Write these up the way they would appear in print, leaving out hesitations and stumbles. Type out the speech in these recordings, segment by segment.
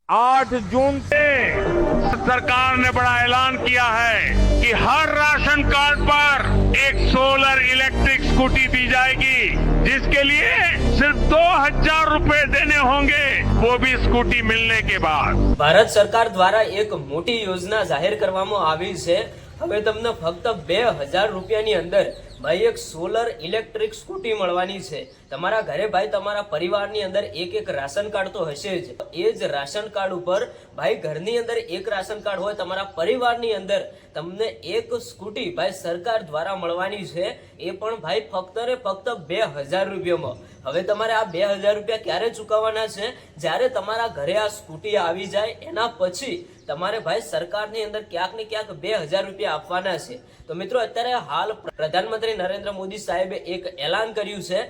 8 जून से सरकार ने बड़ा ऐलान किया है कि हर राशन कार्ड पर एक सोलर इलेक्ट्रिक स्कूटी दी जाएगी, जिसके लिए सिर्फ 2000 रुपए देने होंगे, वो भी स्कूटी मिलने के बाद। ભારત સરકાર દ્વારા એક મોટી યોજના જાહેર કરવામાં આવી છે। હવે તમને ફક્ત 2000 રૂપિયાની અંદર ભાઈ એક સોલર ઇલેક્ટ્રિક સ્કૂટી મળવાની છે। તમારા ઘરે ભાઈ તમારા પરિવારની અંદર એક રાશન કાર્ડ તો હશે જ। એ જ રાશન કાર્ડ ઉપર ભાઈ ઘરની અંદર એક રાશન કાર્ડ હોય, તમારા પરિવારની અંદર તમને એક સ્કૂટી ભાઈ સરકાર દ્વારા મળવાની છે। એ પણ ભાઈ ફક્ત ને ફક્ત 2000 રૂપિયામાં। હવે તમારે આ 2000 રૂપિયા ક્યારે ચૂકવવાના છે? જ્યારે તમારા ઘરે આ સ્કૂટી આવી જાય એના પછી તમારે ભાઈ સરકારની અંદર ક્યાંક ને ક્યાંક 2000 રૂપિયા આપવાના છે। તો મિત્રો અત્યારે હાલ પ્રધાનમંત્રી નરેન્દ્ર મોદી સાહેબે એક એલાન કર્યું છે।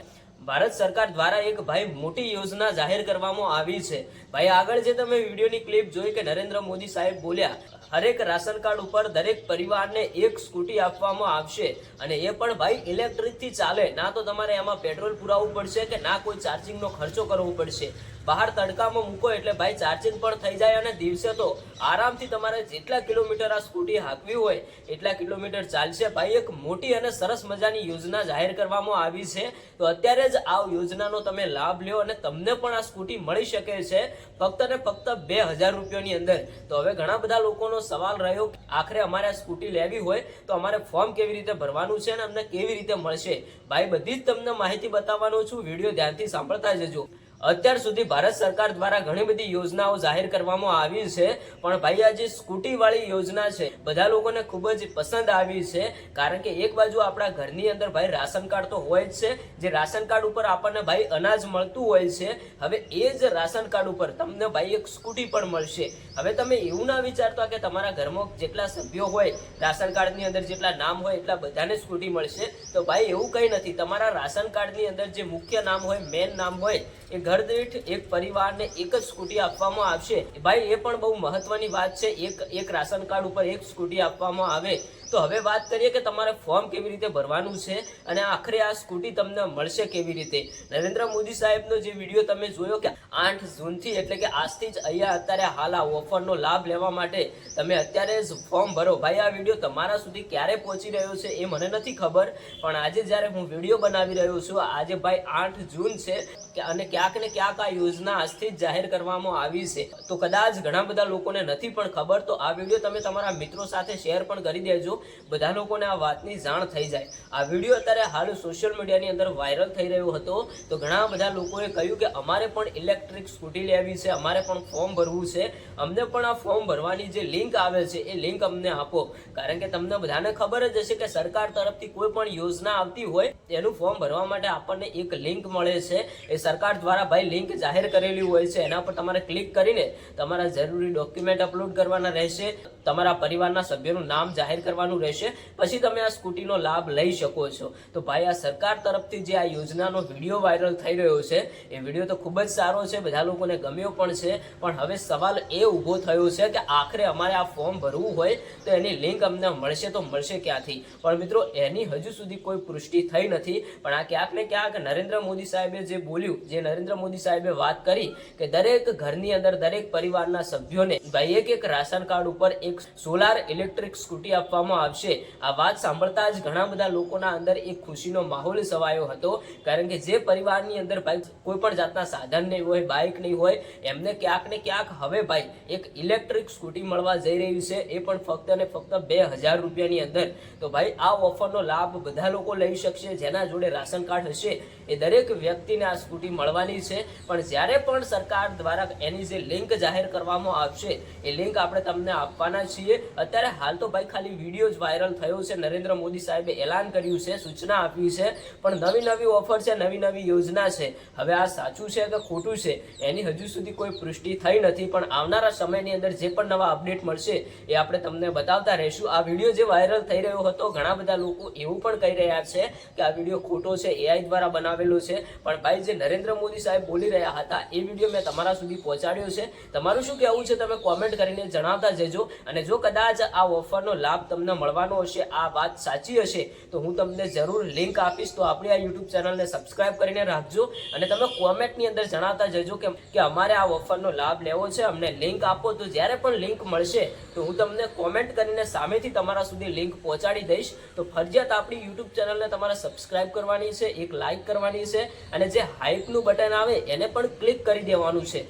ભારત સરકાર દ્વારા એક ભાઈ મોટી યોજના જાહેર કરવામાં આવી છે। ભાઈ આગળ જે તમે વિડીયોની ક્લિપ જોઈ કે નરેન્દ્ર મોદી સાહેબ બોલ્યા હરેક રાશન કાર્ડ ઉપર દરેક પરિવારને એક સ્કૂટી આપવામાં આવશે, અને એ પણ ભાઈ ઇલેક્ટ્રિક થી ચાલે। ના તો તમારે એમાં પેટ્રોલ પુરાવવું પડશે કે ના કોઈ ચાર્જિંગનો ખર્ચો કરવો પડશે। બહાર તડકામાં મૂકો એટલે ભાઈ ચાર્જિંગ પણ થઈ જાય, અને દિવસે તો આરામથી તમારે જેટલા કિલોમીટર આ સ્કૂટી હાંકવી હોય એટલા કિલોમીટર ચાલશે। ભાઈ એક મોટી અને સરસ મજાની યોજના જાહેર કરવામાં આવી છે। તો અત્યારે જ આ યોજનાનો તમે લાભ લ્યો અને તમને પણ આ સ્કૂટી મળી શકે છે ફક્ત ને ફક્ત 2000 રૂપિયાની અંદર। તો હવે ઘણા બધા લોકોનો સવાલ રહ્યો કે આખરે અમારે આ સ્કૂટી લેવી હોય તો અમારે ફોર્મ કેવી રીતે ભરવાનું છે અને અમને કેવી રીતે મળશે? ભાઈ બધી જ તમને માહિતી બતાવવાનો છું, વિડીયો ધ્યાનથી સાંભળતા જજો। અત્યાર સુધી ભારત સરકાર દ્વારા ઘણી બધી યોજનાઓ જાહેર કરવામાં આવી છે, પણ ભાઈ આ જે સ્કૂટી વાળી યોજના છે બધા લોકોને ખૂબ જ પસંદ આવી છે। કારણ કે એક બાજુ આપણા ઘરની અંદર ભાઈ રાશન કાર્ડ તો હોય જ છે, જે રાશન કાર્ડ ઉપર આપણને ભાઈ અનાજ મળતું હોય છે, હવે એ જ રાશન કાર્ડ ઉપર તમને ભાઈ એક સ્કૂટી પણ મળશે। હવે તમે એવું ના વિચારતા કે તમારા ઘરમાં જેટલા સભ્યો હોય રાશન કાર્ડની અંદર જેટલા નામ હોય એટલા બધાને સ્કૂટી મળશે। તો ભાઈ એવું કંઈ નથી, તમારા રાશન કાર્ડની અંદર જે મુખ્ય નામ હોય, મેન નામ હોય, એ घर दीठ एक परिवार ने एक ज स्कूटी आपवामां आवशे। भाई ये पण बहु महत्वनी बात छे, एक राशन कार्ड पर एक स्कूटी आपवामां आवे। तो हवे बात करिए कि तमारे फॉर्म केवी रीते भरवानुं छे अने आखरे आ स्कूटी तमने मळशे केवी रीते। नरेंद्र मोदी साहेबनो जे विडियो तमे जोयो कि 8 जून थी एटले के आजथी ज अहींया अत्यारे हाल आ ऑफरनो लाभ लेवा माटे तमे अत्यारे ज फॉर्म भरो। भाई आ विडियो तमारा सुधी क्यारे पहोंची रह्यो छे ए मने नथी खबर, पण आजे ज्यारे हुं विडियो बनावी रह्यो छुं, आजे भाई 8 जून छे अने क्यांक ने क्यांक आ योजना आजथी ज जाहेर करवामां आवी छे। तो कदाच घणा बधा लोकोने नथी पण खबर, तो आ विडियो तमे तमारा मित्रों साथे शेर पण करी देजो, બધા લોકોને આ વાતની જાણ થઈ જાય। આ વિડિયો અત્યારે હાલ સોશિયલ મીડિયાની અંદર વાયરલ થઈ રહ્યો હતો, તો ઘણા બધા લોકોએ કહ્યું કે અમારે પણ ઇલેક્ટ્રિક સ્કૂટી લેવી છે, અમારે પણ ફોર્મ ભરવું છે, અમને પણ આ ફોર્મ ભરવાની જે લિંક આવે છે એ લિંક અમને આપો। કારણ કે તમને બધાને ખબર જ હશે કે સરકાર તરફથી કોઈ પણ યોજના આવતી હોય એનું ફોર્મ ભરવા માટે આપણને એક લિંક મળે છે। એ સરકાર દ્વારા ભાઈ લિંક જાહેર કરેલી હોય છે, એના પર તમારે ક્લિક કરીને તમારા જરૂરી ડોક્યુમેન્ટ અપલોડ કરવાના રહેશે, તમારા પરિવારના સભ્યોનું નામ જાહેર કરવાનું રહેશે, પછી તમે આ સ્કૂટીનો લાભ લઈ શકો છો। તો ભાઈ આ સરકાર તરફથી જે આ યોજનાનો વિડીયો વાયરલ થઈ રહ્યો છે એ વિડીયો તો ખૂબ જ સારો છે, બધા લોકોને ગમ્યો પણ છે। પણ હવે સવાલ એ ઊભો થયો છે કે આખરે અમારે આ ફોર્મ ભરવું હોય તો એની લિંક અમને મળશે તો મળશે ક્યાંથી? પણ મિત્રો એની હજુ સુધી કોઈ પુષ્ટિ થઈ નથી। પણ આ ક્યાંક ને ક્યાંક નરેન્દ્ર મોદી સાહેબે જે બોલ્યું, જે નરેન્દ્ર મોદી સાહેબે વાત કરી કે દરેક ઘરની અંદર દરેક પરિવારના સભ્યોને ભાઈ એક રાશન કાર્ડ ઉપર એક સોલાર ઇલેક્ટ્રિક સ્કૂટી આપવામાં આવશે, આ વાત સાંભળતા જ ઘણા બધા લોકોના અંદર એક ખુશીનો માહોલ છવાયો હતો। કારણ કે જે પરિવારની અંદર ભાઈ કોઈ પણ જાતના સાધન નહીં હોય, બાઇક નહીં હોય, એમને ક્યાંક ને ક્યાંક હવે ભાઈ એક ઇલેક્ટ્રિક સ્કૂટી મળવા જઈ રહી છે, એ પણ ફક્ત ને ફક્ત 2000 રૂપિયાની અંદર। તો ભાઈ આ ઓફરનો લાભ બધા લોકો લઈ શકશે, જેના જોડે રાશન કાર્ડ હશે એ દરેક વ્યક્તિને આ સ્કૂટી મળવાની છે। પણ જ્યારે પણ સરકાર દ્વારા એની જે લિંક જાહેર કરવામાં આવશે એ લિંક આપણે તમને આપવાના છીએ। અત્યારે હાલ તો ભાઈ ખાલી વિડીયો જ વાયરલ થયો છે, નરેન્દ્ર મોદી સાહેબે એલાન કર્યું છે, સૂચના આપી છે, પણ નવી નવી ઓફર છે, નવી નવી યોજના છે। હવે આ સાચું છે કે ખોટું છે એની હજુ સુધી કોઈ પુષ્ટિ થઈ નથી, પણ આવનારા સમયની અંદર જે પણ નવા અપડેટ મળશે એ આપણે તમને બતાવતા રહીશું। આ વિડીયો જે વાયરલ થઈ રહ્યો હતો ઘણા બધા લોકો એવું પણ કહી રહ્યા છે કે આ વિડીયો ખોટો છે, એઆઈ દ્વારા બનાવ્યો આવેલો છે, પણ ભાઈ જે નરેન્દ્ર મોદી સાહેબ બોલી રહ્યા હતા એ વિડીયો મેં તમારા સુધી પહોંચાડ્યો છે. તમારું શું કહેવું છે તમે કોમેન્ટ કરીને જણાવતા જજો. અને જો કદાચ આ ઓફરનો લાભ તમને મળવાનો હશે, આ વાત સાચી હશે, તો હું તમને જરૂર લિંક આપીશ. તો આપણી આ યુટ્યુબ ચેનલને સબસ્ક્રાઇબ કરીને રાખજો અને તમે કોમેન્ટની અંદર જણાવતા જજો કે અમારે આ ઓફરનો લાભ લેવો છે, અમને લિંક આપો. તો જ્યારે પણ લિંક મળશે તો હું તમને કોમેન્ટ કરીને સામેથી તમારા સુધી લિંક પહોંચાડી દઈશ. તો ફરજિયાત આપણી યુટ્યુબ ચેનલને તમારે સબસ્ક્રાઇબ કરવાની છે, એક લાઇક કરવાની છે અને જે હાઇપનું બટન આવે એને પણ ક્લિક કરી દેવાનું છે.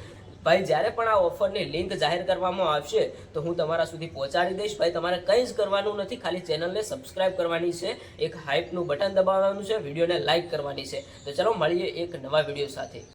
ભાઈ જ્યારે પણ આ ઓફરની લિંક જાહેર કરવામાં આવશે તો હું તમારા સુધી પહોંચાડી દઈશ. ભાઈ તમારે કંઈ જ કરવાનું નથી, ખાલી ચેનલને સબસ્ક્રાઇબ કરવાની છે, એક હાઇપનું બટન દબાવવાનું છે, વિડીયોને લાઇક કરવાની છે. તો ચલો મળીએ એક નવા વિડીયો સાથે.